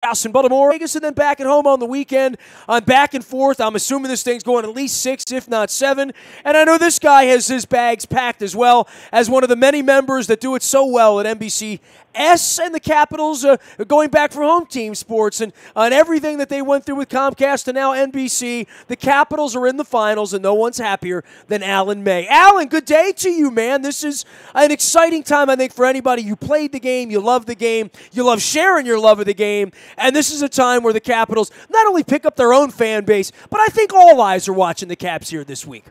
house in Baltimore, Vegas, and then back at home on the weekend. I'm back and forth. I'm assuming this thing's going at least 6, if not 7. And I know this guy has his bags packed as well as one of the many members that do it so well at NBCS and the Capitals going back for home team sports and everything that they went through with Comcast and now NBC. The Capitals are in the finals, and no one's happier than Alan May. Alan, good day to you, man. This is an exciting time, I think, for anybody. You played the game. You love the game. You love sharing your love of the game. And this is a time where the Capitals not only pick up their own fan base, but I think all eyes are watching the Caps here this week.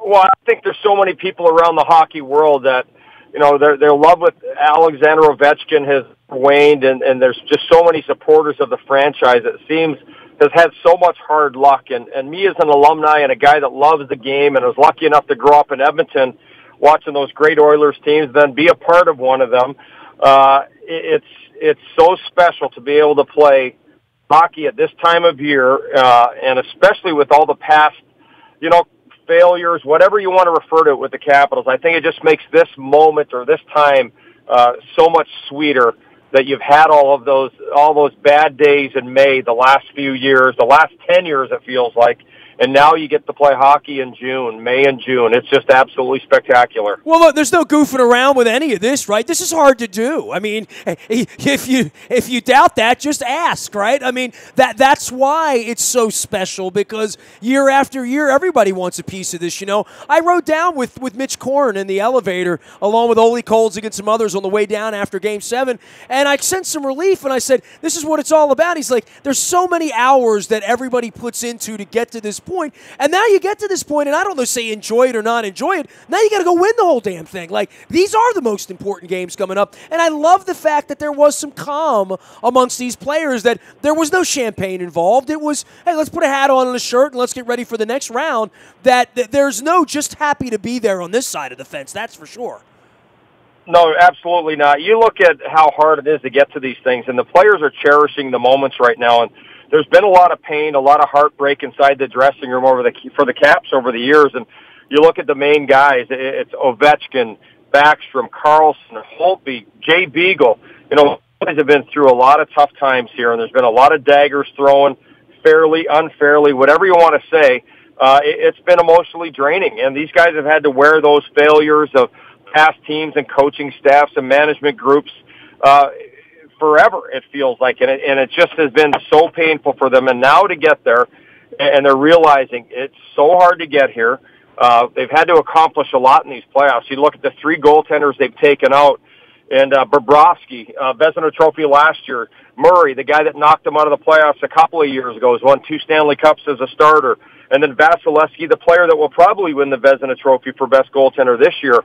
Well, I think there's so many people around the hockey world that, you know, their love with Alexander Ovechkin has waned, and there's just so many supporters of the franchise, it seems, has had so much hard luck. And me as an alumni and a guy that loves the game and was lucky enough to grow up in Edmonton watching those great Oilers teams, then be a part of one of them, it's so special to be able to play hockey at this time of year, and especially with all the past, you know, failures, whatever you want to refer to it with the Capitals. I think it just makes this moment or this time so much sweeter that you've had all those bad days in May, the last few years, the last 10 years it feels like. And now you get to play hockey in June, May and June. It's just absolutely spectacular. Well, look, there's no goofing around with any of this, right? This is hard to do. I mean, if you doubt that, just ask, right? I mean, that's why it's so special, because year after year, everybody wants a piece of this, you know. I rode down with Mitch Korn in the elevator, along with Ole Kolzig and some others on the way down after Game 7, and I sensed some relief, and I said, this is what it's all about. He's like, there's so many hours that everybody puts into to get to this point. And now you get to this point, and I don't know, say enjoy it or not enjoy it. Now you got to go win the whole damn thing. Like, these are the most important games coming up. And I love the fact that there was some calm amongst these players, that there was no champagne involved. It was, hey, let's put a hat on and a shirt and let's get ready for the next round. That there's no just happy to be there on this side of the fence, that's for sure. No, absolutely not. You look at how hard it is to get to these things, and the players are cherishing the moments right now. And there's been a lot of pain, a lot of heartbreak inside the dressing room for the Caps over the years. And you look at the main guys, it's Ovechkin, Backstrom, Carlson, Holtby, Jay Beagle. You know, guys have been through a lot of tough times here, and there's been a lot of daggers thrown, fairly, unfairly, whatever you want to say. It's been emotionally draining, and these guys have had to wear those failures of past teams and coaching staffs and management groups forever, it feels like, and it just has been so painful for them. And now to get there, and they're realizing it's so hard to get here. They've had to accomplish a lot in these playoffs. You look at the 3 goaltenders they've taken out, and Bobrovsky, Vezina Trophy last year, Murray, the guy that knocked them out of the playoffs a couple of years ago, has won 2 Stanley Cups as a starter, and then Vasilevsky, the player that will probably win the Vezina Trophy for best goaltender this year.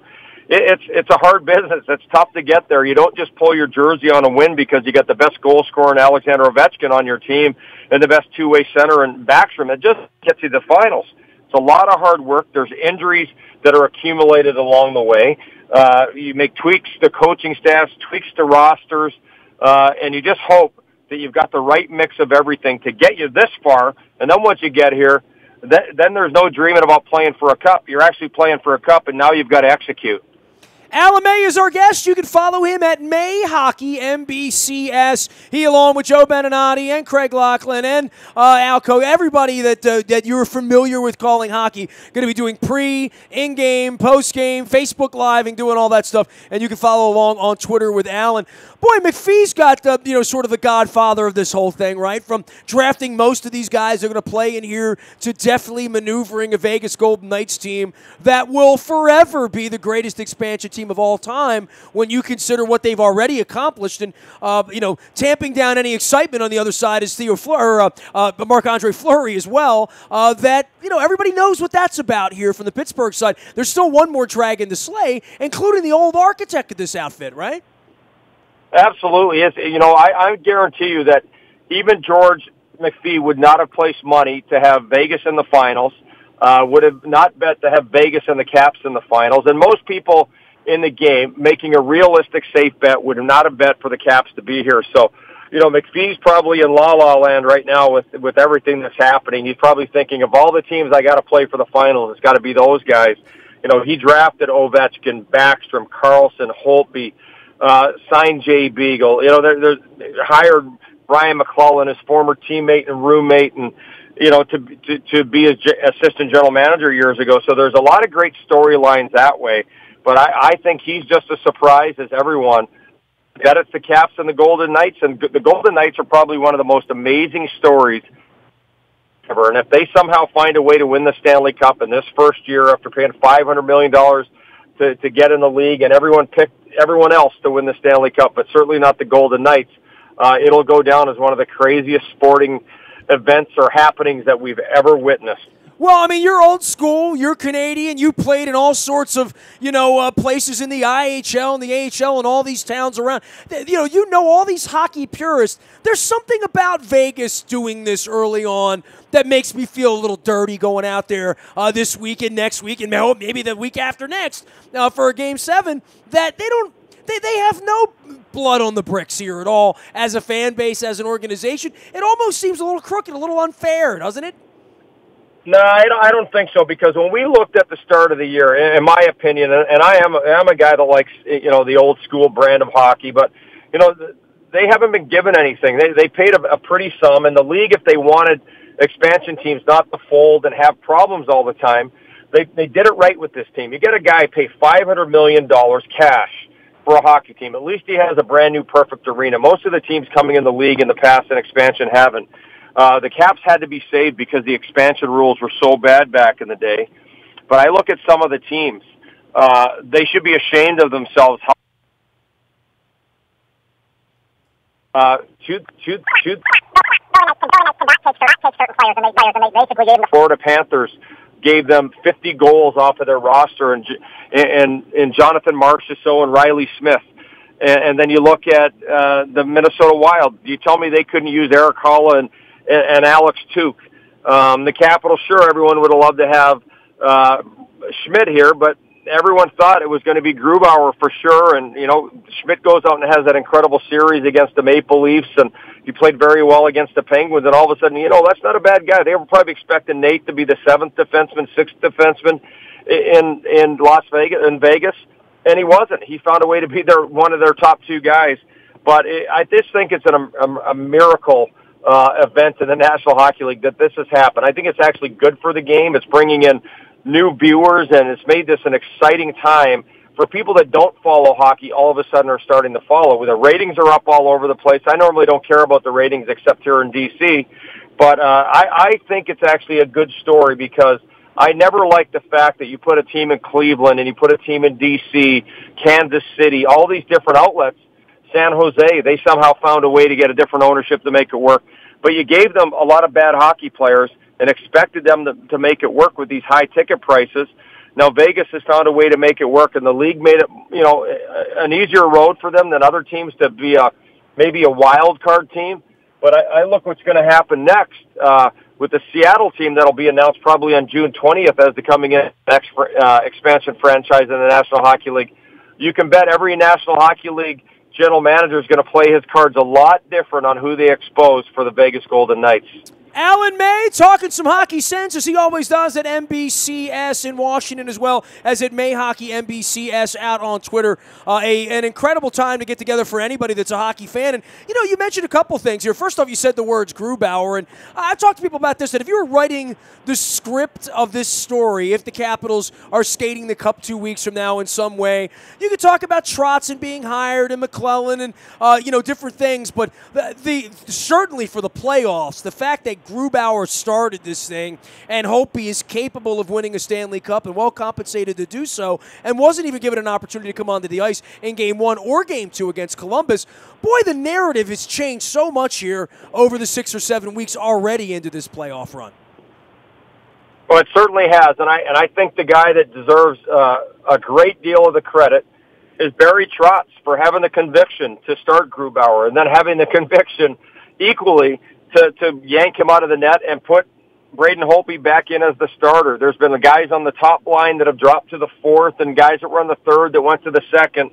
It's a hard business. It's tough to get there. You don't just pull your jersey on a win because you got the best goal scorer in Alexander Ovechkin on your team and the best two-way center in Backstrom. It just gets you to the finals. It's a lot of hard work. There's injuries that are accumulated along the way. You make tweaks to coaching staffs, tweaks to rosters, and you just hope that you've got the right mix of everything to get you this far. And then once you get here, then there's no dreaming about playing for a cup. You're actually playing for a cup, and now you've got to execute. Alan May is our guest. You can follow him at May Hockey MBCS. He, along with Joe Beninati and Craig Laughlin and Alco, everybody that you're familiar with calling hockey, going to be doing pre, in-game, post-game, Facebook Live, and doing all that stuff. And you can follow along on Twitter with Alan. Boy, McPhee's got sort of the godfather of this whole thing, right? From drafting most of these guys that are going to play in here to definitely maneuvering a Vegas Golden Knights team that will forever be the greatest expansion team of all time when you consider what they've already accomplished. And, tamping down any excitement on the other side is Marc-Andre Fleury as well. Everybody knows what that's about here from the Pittsburgh side. There's still one more dragon to slay, including the old architect of this outfit, right? Absolutely. I guarantee you that even George McPhee would not have placed money to have Vegas in the finals, would have not bet to have Vegas and the Caps in the finals. And most people in the game making a realistic, safe bet would not have bet for the Caps to be here. So, McPhee's probably in la-la land right now with everything that's happening. He's probably thinking, of all the teams I got to play for the finals, it's got to be those guys. He drafted Ovechkin, Backstrom, Carlson, Holtby, signed Jay Beagle. There's hired Ryan McClellan, his former teammate and roommate, and to be assistant general manager years ago. So there's a lot of great storylines that way. But I think he's just as surprised as everyone that it's the Caps and the Golden Knights, and the Golden Knights are probably one of the most amazing stories ever. And if they somehow find a way to win the Stanley Cup in this first year after paying $500 million to get in the league, and everyone picked everyone else to win the Stanley Cup, but certainly not the Golden Knights, it'll go down as one of the craziest sporting events or happenings that we've ever witnessed. Well, I mean, you're old school. You're Canadian. You played in all sorts of, places in the IHL and the AHL and all these towns around. You know all these hockey purists. There's something about Vegas doing this early on that makes me feel a little dirty going out there this week and next week and maybe the week after next for a Game 7 that they have no blood on the bricks here at all as a fan base, as an organization. It almost seems a little crooked, a little unfair, doesn't it? No, I don't think so, because when we looked at the start of the year, in my opinion, and I'm a guy that likes, the old school brand of hockey, but, they haven't been given anything. They paid a pretty sum, and the league, if they wanted expansion teams not to fold and have problems all the time, they did it right with this team. You get a guy pay $500 million cash for a hockey team. At least he has a brand new perfect arena. Most of the teams coming in the league in the past in expansion haven't. The Caps had to be saved because the expansion rules were so bad back in the day. But I look at some of the teams. They should be ashamed of themselves. Florida Panthers gave them 50 goals off of their roster, and Jonathan Marchessault and Riley Smith. And then you look at the Minnesota Wild. You tell me they couldn't use Eric Holla and Alex Tuch. The Capitals, sure, everyone would have loved to have Schmidt here, but everyone thought it was going to be Grubauer for sure. And, Schmidt goes out and has that incredible series against the Maple Leafs, and he played very well against the Penguins. And all of a sudden, that's not a bad guy. They were probably expecting Nate to be the 7th defenseman, 6th defenseman in Vegas, and he wasn't. He found a way to be one of their top 2 guys. But I just think it's a miracle event in the National Hockey League that this has happened. I think it's actually good for the game. It's bringing in new viewers, and it's made this an exciting time for people that don't follow hockey. All of a sudden are starting to follow. The ratings are up all over the place. I normally don't care about the ratings except here in D.C., but I think it's actually a good story, because I never liked the fact that you put a team in Cleveland and you put a team in D.C., Kansas City, all these different outlets. San Jose, they somehow found a way to get a different ownership to make it work. But you gave them a lot of bad hockey players and expected them to make it work with these high ticket prices. Now Vegas has found a way to make it work, and the league made it, an easier road for them than other teams to be maybe a wild card team. But I look what's going to happen next with the Seattle team that'll be announced probably on June 20th as the coming in next expansion franchise in the National Hockey League. You can bet every National Hockey League general manager is going to play his cards a lot different on who they expose for the Vegas Golden Knights. Alan May talking some hockey sense, as he always does at NBCS in Washington, as well as at May Hockey NBCS out on Twitter. An incredible time to get together for anybody that's a hockey fan. And, you mentioned a couple things here. First off, you said the words Grubauer. And I've talked to people about this, that if you were writing the script of this story, if the Capitals are skating the Cup 2 weeks from now in some way, you could talk about Trotson being hired and McClellan and, different things. But certainly for the playoffs, the fact that Grubauer started this thing, and Hopi is capable of winning a Stanley Cup and well compensated to do so, and wasn't even given an opportunity to come onto the ice in Game 1 or Game 2 against Columbus. Boy, the narrative has changed so much here over the 6 or 7 weeks already into this playoff run. Well, it certainly has, and I think the guy that deserves a great deal of the credit is Barry Trotz for having the conviction to start Grubauer, and then having the conviction equally to yank him out of the net and put Braden Holtby back in as the starter. There's been the guys on the top line that have dropped to the 4th, and guys that were on the 3rd that went to the 2nd.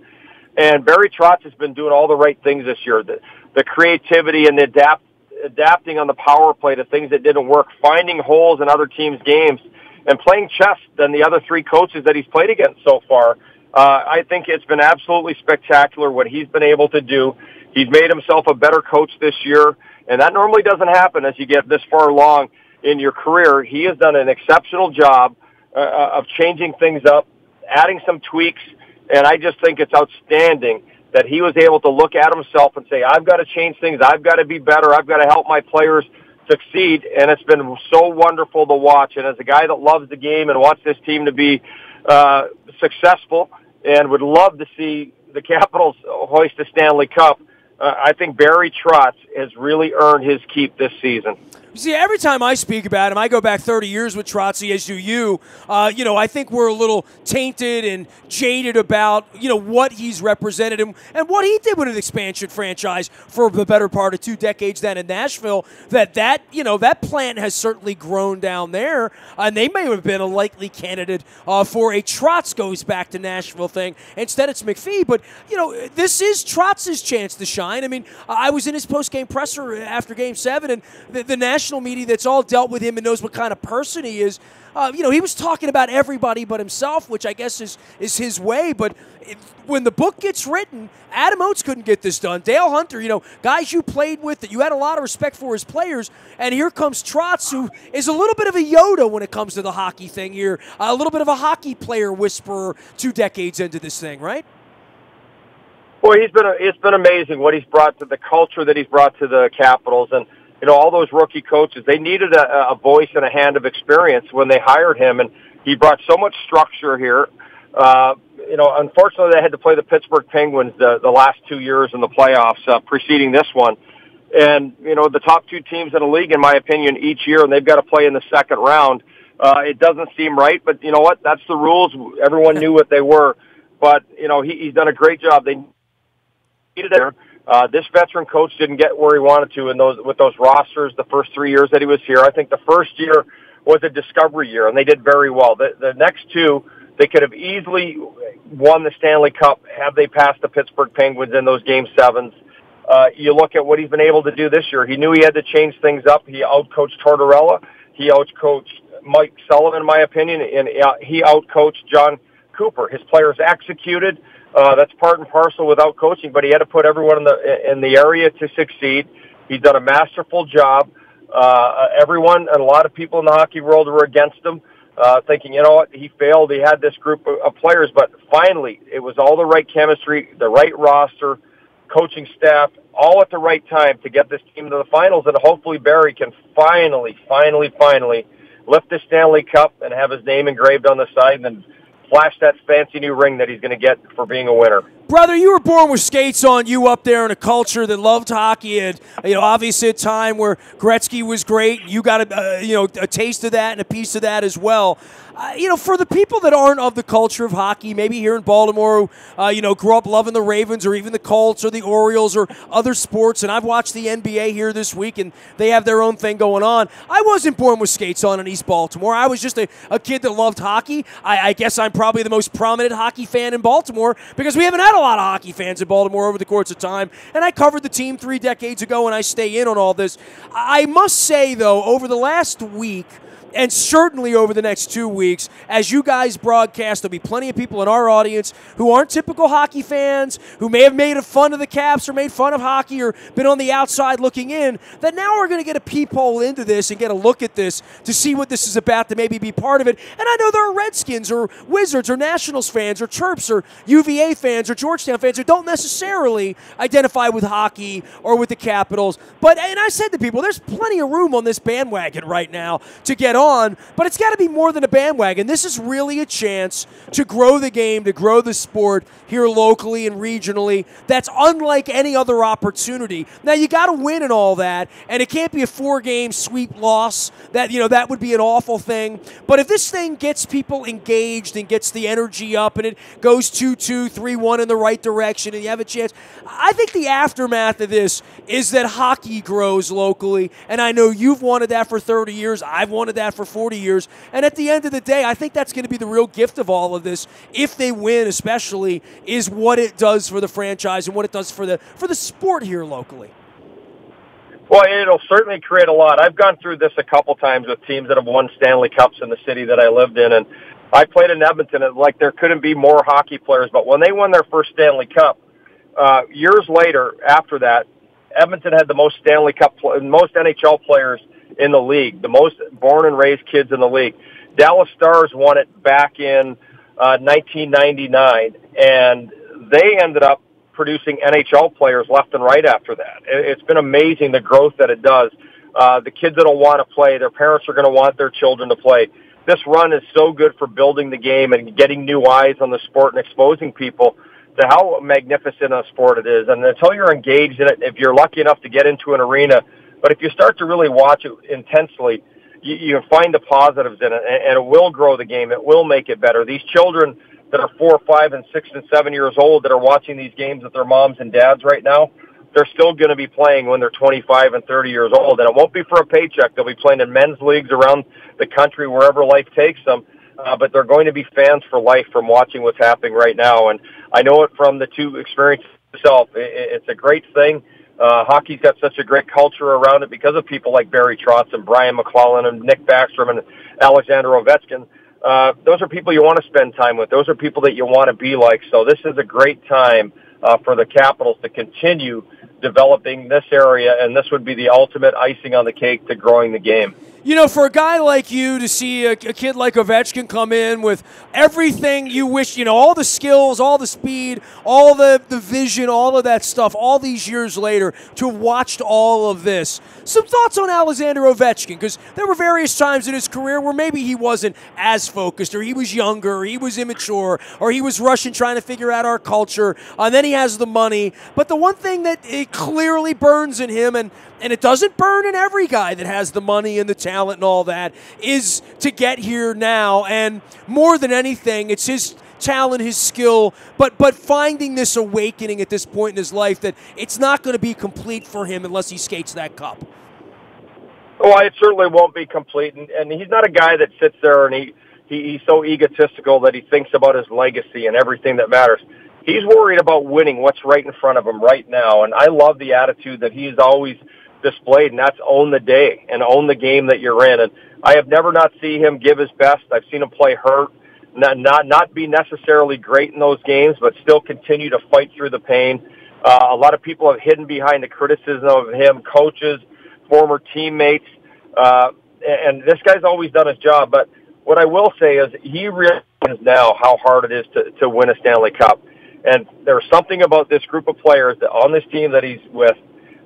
And Barry Trotz has been doing all the right things this year. The creativity and the adapting on the power play to things that didn't work, finding holes in other teams' games, and playing chess than the other 3 coaches that he's played against so far. I think it's been absolutely spectacular what he's been able to do. He's made himself a better coach this year. And that normally doesn't happen as you get this far along in your career. He has done an exceptional job of changing things up, adding some tweaks, and I just think it's outstanding that he was able to look at himself and say, I've got to change things, I've got to be better, I've got to help my players succeed, and it's been so wonderful to watch. And as a guy that loves the game and wants this team to be successful and would love to see the Capitals hoist the Stanley Cup, I think Barry Trotz has really earned his keep this season. See, every time I speak about him, I go back 30 years with Trotzy, as do you. I think we're a little tainted and jaded about, what he's represented and what he did with an expansion franchise for the better part of 2 decades then in Nashville. That plant has certainly grown down there, and they may have been a likely candidate for a Trotz goes back to Nashville thing. Instead, it's McPhee. But, this is Trotz's chance to shine. I mean, I was in his post-game presser after Game 7, and the national media that's all dealt with him and knows what kind of person he is, he was talking about everybody but himself, which I guess is his way. But when the book gets written, Adam Oates couldn't get this done. Dale Hunter, guys you played with that you had a lot of respect for as players, and here comes Trotz, who is a little bit of a Yoda when it comes to the hockey thing here, a little bit of a hockey player whisperer 2 decades into this thing, right? Boy, it's been amazing what he's brought to the culture that he's brought to the Capitals. And all those rookie coaches, they needed a voice and a hand of experience when they hired him, and he brought so much structure here. Unfortunately, they had to play the Pittsburgh Penguins the last 2 years in the playoffs preceding this one. And, the top 2 teams in the league, in my opinion, each year, and they've got to play in the second round. It doesn't seem right, but you know what? That's the rules. Everyone knew what they were. But, he's done a great job. They needed it. This veteran coach didn't get where he wanted to with those rosters the first 3 years that he was here. I think the first year was a discovery year, and they did very well. The next 2, they could have easily won the Stanley Cup had they passed the Pittsburgh Penguins in those Game 7s. You look at what he's been able to do this year. He knew he had to change things up. He outcoached Tortorella. He outcoached Mike Sullivan, in my opinion, and he outcoached John Cooper. His players executed. That's part and parcel without coaching, but he had to put everyone in the area to succeed. He's done a masterful job. Everyone and a lot of people in the hockey world were against him, thinking, he failed. He had this group of players, but finally, it was all the right chemistry, the right roster, coaching staff, all at the right time to get this team to the finals, and hopefully Barry can finally lift the Stanley Cup and have his name engraved on the side and then flash that fancy new ring that he's going to get for being a winner. Brother, you were born with skates on, you up there in a culture that loved hockey, and obviously a time where Gretzky was great. You got a taste of that and a piece of that as well. For the people that aren't of the culture of hockey, maybe here in Baltimore, who grew up loving the Ravens or even the Colts or the Orioles or other sports, and I've watched the NBA here this week, and they have their own thing going on. I wasn't born with skates on in East Baltimore. I was just a kid that loved hockey. I guess I'm probably the most prominent hockey fan in Baltimore because we haven't had a lot of hockey fans in Baltimore over the course of time, and I covered the team 3 decades ago, and I stay in on all this. I must say, though, over the last week, and certainly over the next 2 weeks, as you guys broadcast, there'll be plenty of people in our audience who aren't typical hockey fans, who may have made fun of the Caps or made fun of hockey or been on the outside looking in, that now are going to get a peephole into this and get a look at this to see what this is about, to maybe be part of it. And I know there are Redskins or Wizards or Nationals fans or Terps or UVA fans or Georgetown fans who don't necessarily identify with hockey or with the Capitals. And I said to people, there's plenty of room on this bandwagon right now to get on, but it's got to be more than a bandwagon. This is really a chance to grow the game, to grow the sport here locally and regionally. That's unlike any other opportunity. Now, you got to win and all that, and it can't be a 4-game sweep loss. That would be an awful thing. But if this thing gets people engaged and gets the energy up and it goes 2-2, 3-1 in the right direction and you have a chance, I think the aftermath of this is that hockey grows locally, and I know you've wanted that for 30 years. I've wanted that for 40 years. And at the end of the day, I think that's going to be the real gift of all of this, if they win especially, is what it does for the franchise and what it does for the sport here locally. Well, it'll certainly create a lot. I've gone through this a couple times with teams that have won Stanley Cups in the city that I lived in, and I played in Edmonton, and there couldn't be more hockey players. But when they won their first Stanley Cup, years later after that, Edmonton had the most Stanley Cup, most NHL players in the league, the most born and raised kids in the league. Dallas Stars won it back in 1999, and they ended up producing NHL players left and right after that. It's been amazing the growth that it does. The kids that'll want to play, their parents are going to want their children to play. This run is so good for building the game and getting new eyes on the sport and exposing people to how magnificent a sport it is. And until you're engaged in it, if you're lucky enough to get into an arena, but if you start to really watch it intensely, you find the positives in it, and it will grow the game. It will make it better. These children that are 4, 5, and 6, and 7 years old that are watching these games with their moms and dads right now, they're still going to be playing when they're 25 and 30 years old. And it won't be for a paycheck. They'll be playing in men's leagues around the country, wherever life takes them. But they're going to be fans for life from watching what's happening right now. And I know it from the two experiences itself. It's a great thing. Hockey's got such a great culture around it because of people like Barry Trotz and Brian McClellan and Nick Backstrom and Alexander Ovechkin. Those are people you want to spend time with. Those are people that you want to be like. So this is a great time for the Capitals to continue developing this area, and this would be the ultimate icing on the cake to growing the game. You know, for a guy like you to see a kid like Ovechkin come in with everything you wish, you know, all the skills, all the speed, all the vision, all of that stuff, all these years later, to have watched all of this. Some thoughts on Alexander Ovechkin, because there were various times in his career where maybe he wasn't as focused, or he was younger, or he was immature, or he was rushing trying to figure out our culture, and then he has the money. But the one thing that it clearly burns in him, and it doesn't burn in every guy that has the money and the talent and all that, is to get here now. And more than anything, it's his talent, his skill, but finding this awakening at this point in his life that it's not going to be complete for him unless he skates that cup. Well, it certainly won't be complete. And he's not a guy that sits there and he's so egotistical that he thinks about his legacy and everything that matters. He's worried about winning what's right in front of him right now. And I love the attitude that he's always displayed, and that's own the day and own the game that you're in. And I have never not seen him give his best. I've seen him play hurt, not be necessarily great in those games, but still continue to fight through the pain. A lot of people have hidden behind the criticism of him, coaches, former teammates, and this guy's always done his job. But what I will say is he realizes now how hard it is to win a Stanley Cup. And there's something about this group of players that on this team that he's with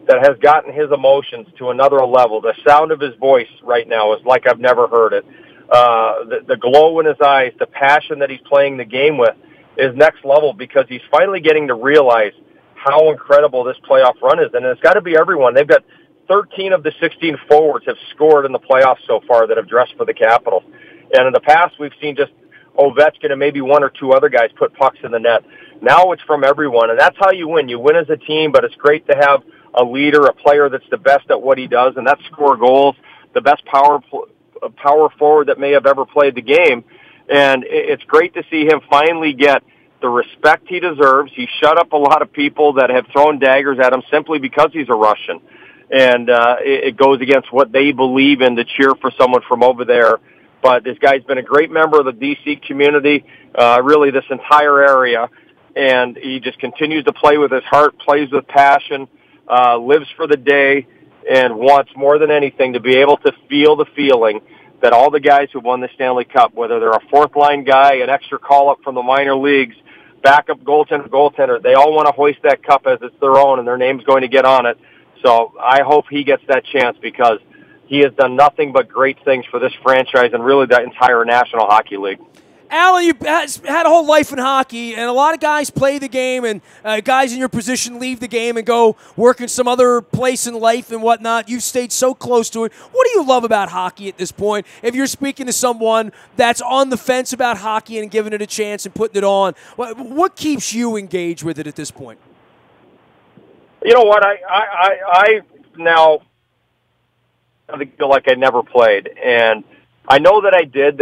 that has gotten his emotions to another level. The sound of his voice right now is like I've never heard it. The glow in his eyes, the passion that he's playing the game with is next level because he's finally getting to realize how incredible this playoff run is. And it's got to be everyone. They've got 13 of the 16 forwards have scored in the playoffs so far that have dressed for the Capitals. And in the past, we've seen just Ovechkin and maybe one or two other guys put pucks in the net. Now it's from everyone, and that's how you win. You win as a team, but it's great to have a leader, a player that's the best at what he does, and that's score goals, the best power forward that may have ever played the game. And it's great to see him finally get the respect he deserves. He shut up a lot of people that have thrown daggers at him simply because he's a Russian. And it goes against what they believe in to cheer for someone from over there. But this guy's been a great member of the D.C. community, really this entire area. And he just continues to play with his heart, plays with passion, lives for the day, and wants more than anything to be able to feel the feeling that all the guys who won the Stanley Cup, whether they're a fourth-line guy, an extra call-up from the minor leagues, backup goaltender, they all want to hoist that cup as it's their own, and their name's going to get on it. So I hope he gets that chance because he has done nothing but great things for this franchise and really the entire National Hockey League. Alan, you've had a whole life in hockey, and a lot of guys play the game, and guys in your position leave the game and go work in some other place in life and whatnot. You've stayed so close to it. What do you love about hockey at this point? If you're speaking to someone that's on the fence about hockey and giving it a chance and putting it on, what keeps you engaged with it at this point? You know what? I now feel like I never played, and I know that I did.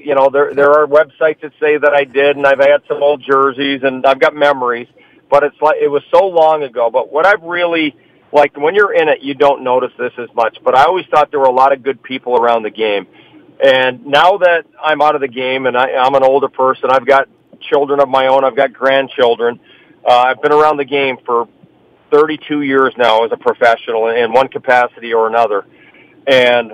You know, there are websites that say that I did, and I've had some old jerseys, and I've got memories. But it's like it was so long ago. But what I've really liked, when you're in it, you don't notice this as much. But I always thought there were a lot of good people around the game. And now that I'm out of the game, and I'm an older person, I've got children of my own, I've got grandchildren. I've been around the game for 32 years now as a professional in one capacity or another. And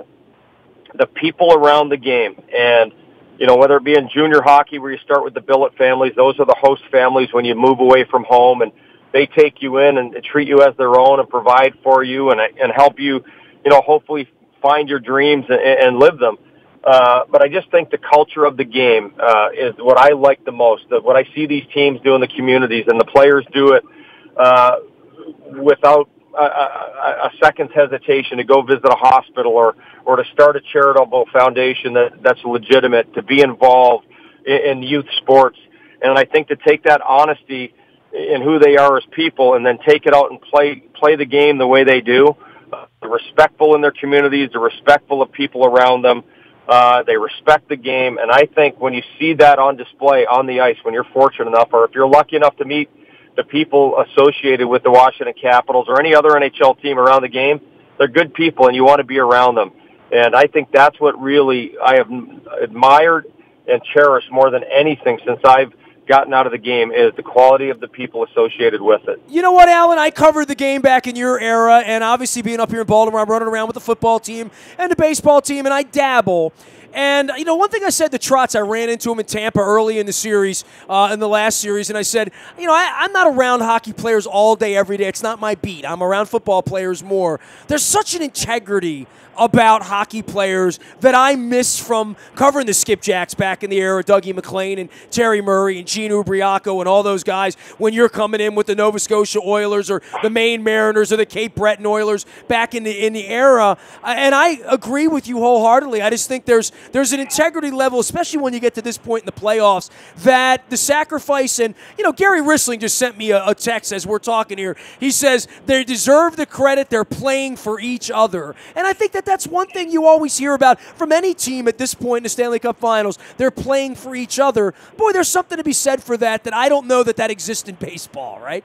the people around the game, and, you know, whether it be in junior hockey where you start with the billet families, those are the host families when you move away from home, and they take you in and treat you as their own and provide for you and help you, you know, hopefully find your dreams and live them. But I just think the culture of the game is what I like the most. What I see these teams do in the communities, and the players do it without a second's hesitation to go visit a hospital or to start a charitable foundation that's legitimate, to be involved in youth sports. And I think to take that honesty in who they are as people and then take it out and play the game the way they do, they're respectful in their communities, they're respectful of people around them, they respect the game. And I think when you see that on display on the ice, when you're fortunate enough, or if you're lucky enough to meet the people associated with the Washington Capitals or any other NHL team around the game, they're good people and you want to be around them. And I think that's what really I have admired and cherished more than anything since I've gotten out of the game, is the quality of the people associated with it. You know what, Alan? I covered the game back in your era, and obviously being up here in Baltimore, I'm running around with the football team and the baseball team, and I dabble. And, you know, one thing I said to Trotz, I ran into him in Tampa early in the series, in the last series, and I said, you know, I'm not around hockey players all day, every day. It's not my beat. I'm around football players more. There's such an integrity about hockey players that I miss from covering the Skipjacks back in the era, Dougie McLean and Terry Murray and Gene Ubriaco and all those guys, when you're coming in with the Nova Scotia Oilers or the Maine Mariners or the Cape Breton Oilers back in the era. And I agree with you wholeheartedly. I just think there's an integrity level, especially when you get to this point in the playoffs, that the sacrifice, and, you know, Gary Rissling just sent me a text as we're talking here. He says they deserve the credit. They're playing for each other. And I think that's one thing you always hear about from any team at this point in the Stanley Cup Finals. They're playing for each other. Boy, there's something to be said for that I don't know that exists in baseball, right?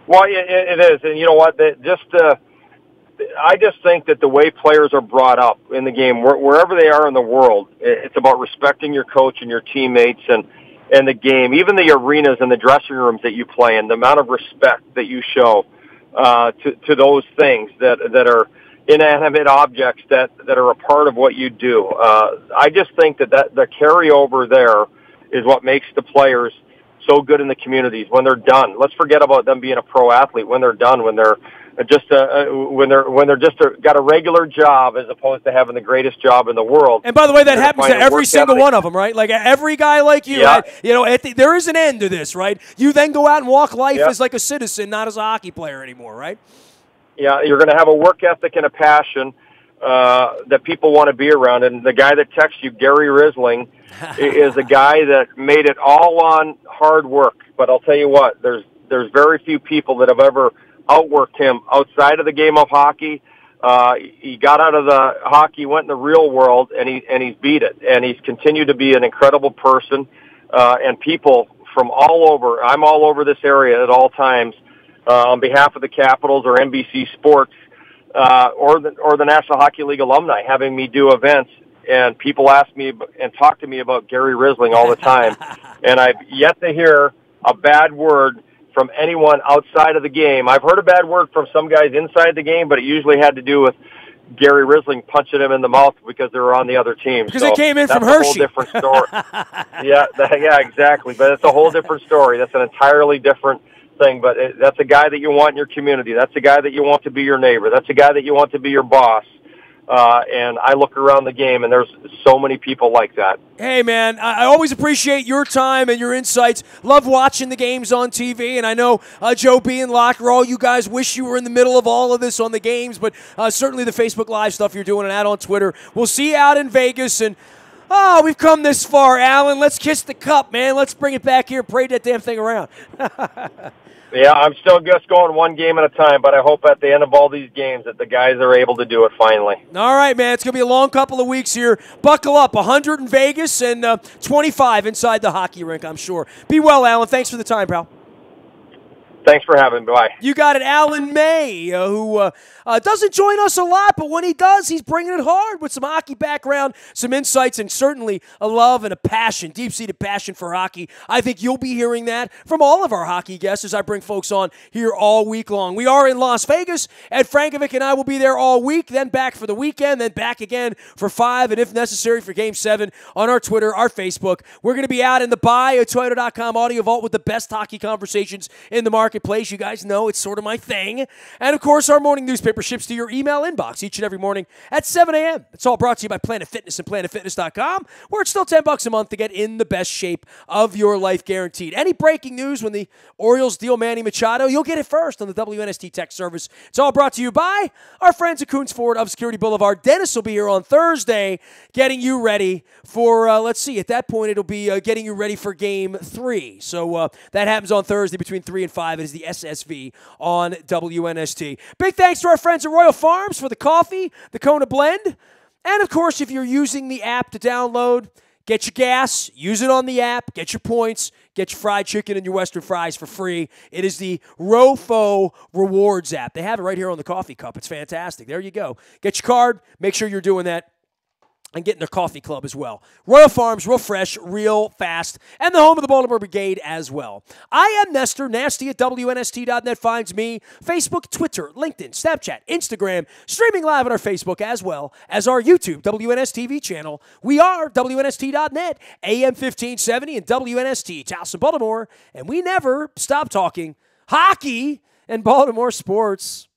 Well, it is. And you know what? I just think that the way players are brought up in the game, wherever they are in the world, it's about respecting your coach and your teammates and the game, even the arenas and the dressing rooms that you play in, the amount of respect that you show to those things that are inanimate objects that are a part of what you do. I just think that the carryover there is what makes the players so good in the communities when they're done. Let's forget about them being a pro athlete when they're done, when they're just got a regular job as opposed to having the greatest job in the world. And by the way, that happens to every single one of them, right? Like every guy like you, yeah. Right? You know, there is an end to this, right? You then go out and walk life as like a citizen, not as a hockey player anymore, right? Yeah, you're going to have a work ethic and a passion that people want to be around. And the guy that texts you, Gary Rissling, is a guy that made it all on hard work. But I'll tell you what, there's very few people that have ever outworked him outside of the game of hockey. He got out of the hockey, went in the real world, and he's beat it. And he's continued to be an incredible person. And people from all over, I'm all over this area at all times, on behalf of the Capitals or NBC Sports, or the National Hockey League alumni, having me do events. And people ask me and talk to me about Gary Rissling all the time. And I've yet to hear a bad word from anyone outside of the game. I've heard a bad word from some guys inside the game, but it usually had to do with Gary Rissling punching him in the mouth because they were on the other team. Because they came in from Hershey. That's a whole different story. yeah, exactly. But it's a whole different story. That's an entirely different thing. But that's a guy that you want in your community. That's a guy that you want to be your neighbor. That's a guy that you want to be your boss. And I look around the game, and there's so many people like that. Hey, man, I always appreciate your time and your insights. Love watching the games on TV, and I know Joe B. and Locker, all you guys wish you were in the middle of all of this on the games, but certainly the Facebook Live stuff you're doing and out on Twitter. We'll see you out in Vegas, and we've come this far, Alan. Let's kiss the cup, man. Let's bring it back here and parade that damn thing around. Yeah, I'm still just going one game at a time, but I hope at the end of all these games that the guys are able to do it finally. All right, man. It's going to be a long couple of weeks here. Buckle up. 100 in Vegas and 25 inside the hockey rink, I'm sure. Be well, Alan. Thanks for the time, pal. Thanks for having me. Bye. You got it. Alan May, who doesn't join us a lot, but when he does, he's bringing it hard with some hockey background, some insights, and certainly a love and a passion, deep-seated passion for hockey. I think you'll be hearing that from all of our hockey guests as I bring folks on here all week long. We are in Las Vegas. Ed Frankovic and I will be there all week, then back for the weekend, then back again for 5, and if necessary for Game 7 on our Twitter, our Facebook. We're going to be out in the Buy, a Toyota.com audio vault with the best hockey conversations in the marketplace. You guys know it's sort of my thing. And, of course, our morning newspaper ships to your email inbox each and every morning at 7 a.m. It's all brought to you by Planet Fitness and PlanetFitness.com, where it's still $10 a month to get in the best shape of your life, guaranteed. Any breaking news when the Orioles deal Manny Machado, you'll get it first on the WNST Tech Service. It's all brought to you by our friends at Coons Ford of Security Boulevard. Dennis will be here on Thursday getting you ready for, let's see, at that point it'll be getting you ready for Game 3. So that happens on Thursday between 3 and 5. It is the SSV on WNST. Big thanks to our friends at Royal Farms for the coffee, the Kona blend. And, of course, if you're using the app to download, get your gas, use it on the app, get your points, get your fried chicken and your Western fries for free. It is the Rofo Rewards app. They have it right here on the coffee cup. It's fantastic. There you go. Get your card. Make sure you're doing that. And get in their coffee club as well. Royal Farms, real fresh, real fast, and the home of the Baltimore Brigade as well. I am Nestor, nasty at WNST.net finds me. Facebook, Twitter, LinkedIn, Snapchat, Instagram, streaming live on our Facebook as well as our YouTube, WNS TV channel. We are WNST.net, AM 1570 and WNST, Towson, Baltimore, and we never stop talking hockey and Baltimore sports.